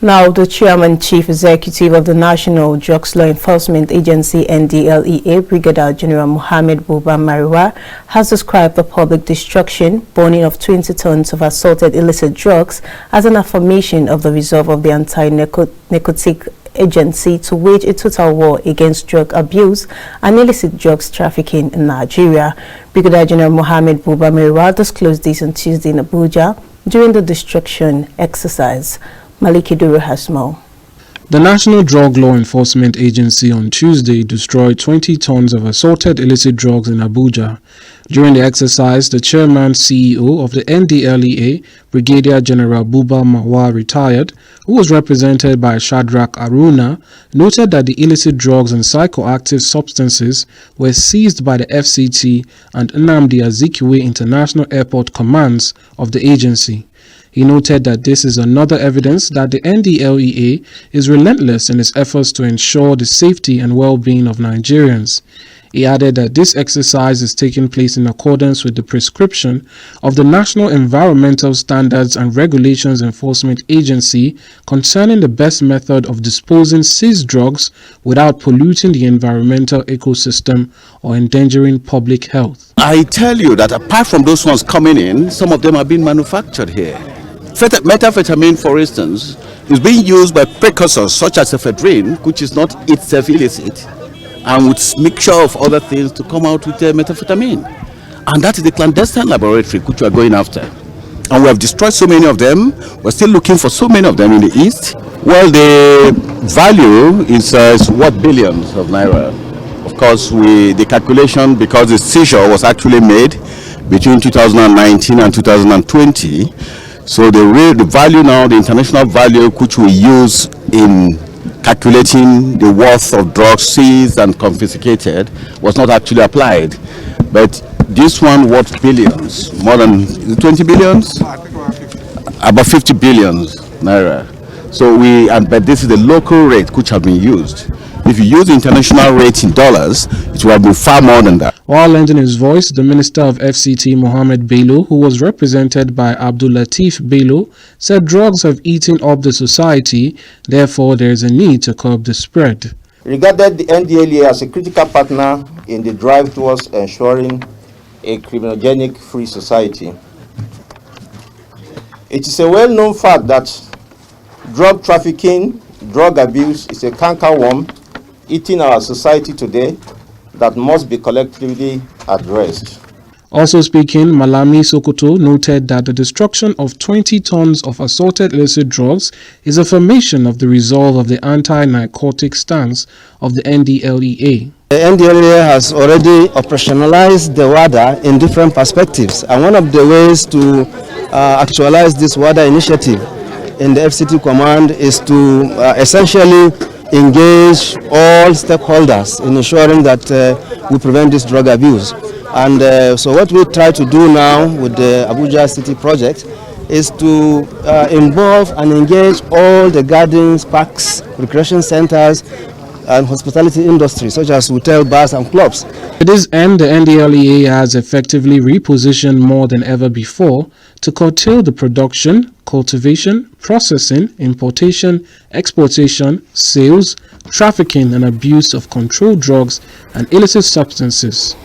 Now, the Chairman Chief Executive of the National Drugs Law Enforcement Agency NDLEA, Brigadier General Mohammed Buba Mariwa, has described the public destruction, burning of 20 tons of assorted illicit drugs as an affirmation of the resolve of the anti-narcotic agency to wage a total war against drug abuse and illicit drugs trafficking in Nigeria. Brigadier General Mohammed Buba Mariwa disclosed this on Tuesday in Abuja during the destruction exercise. Maliki Duru has more. The National Drug Law Enforcement Agency on Tuesday destroyed 20 tons of assorted illicit drugs in Abuja. During the exercise, the chairman CEO of the NDLEA, Brigadier General Buba Mariwa, retired, who was represented by Shadrach Aruna, noted that the illicit drugs and psychoactive substances were seized by the FCT and Nnamdi Azikiwe International Airport commands of the agency. He noted that this is another evidence that the NDLEA is relentless in its efforts to ensure the safety and well-being of Nigerians. He added that this exercise is taking place in accordance with the prescription of the National Environmental Standards and Regulations Enforcement Agency concerning the best method of disposing seized drugs without polluting the environmental ecosystem or endangering public health. I tell you that apart from those ones coming in, some of them are being manufactured here. Methamphetamine, for instance, is being used by precursors such as ephedrine, which is not itself illicit, and with mixture of other things to come out with methamphetamine. And that is the clandestine laboratory which we are going after. And we have destroyed so many of them. We're still looking for so many of them in the east. Well, the value is what, billions of naira. Of course, the calculation, because the seizure was actually made between 2019 and 2020. So the value now, the international value which we use in calculating the worth of drugs seized and confiscated was not actually applied. But this one worth billions, more than 20 billions? About 50 billions naira. So but this is the local rate which has been used. If you use the international rate in dollars, it will have been far more than that. While lending his voice, the Minister of FCT, Mohammed Bello, who was represented by Abdul Latif Bello, said drugs have eaten up the society, therefore there is a need to curb the spread. Regarded the NDLEA as a critical partner in the drive towards ensuring a criminogenic-free society. It is a well-known fact that drug trafficking, drug abuse is a cankerworm eating our society today that must be collectively addressed. Also speaking, Malami Sokoto noted that the destruction of 20 tons of assorted illicit drugs is a affirmation of the resolve of the anti-narcotic stance of the NDLEA. The NDLEA has already operationalized the WADA in different perspectives, and one of the ways to actualize this WADA initiative in the FCT command is to essentially engage all stakeholders in ensuring that we prevent this drug abuse. And so what we try to do now with the Abuja City project is to involve and engage all the gardens, parks, recreation centers, and hospitality industry, such as hotel, bars, and clubs. To this end, the NDLEA has effectively repositioned more than ever before to curtail the production, cultivation, processing, importation, exportation, sales, trafficking, and abuse of controlled drugs and illicit substances.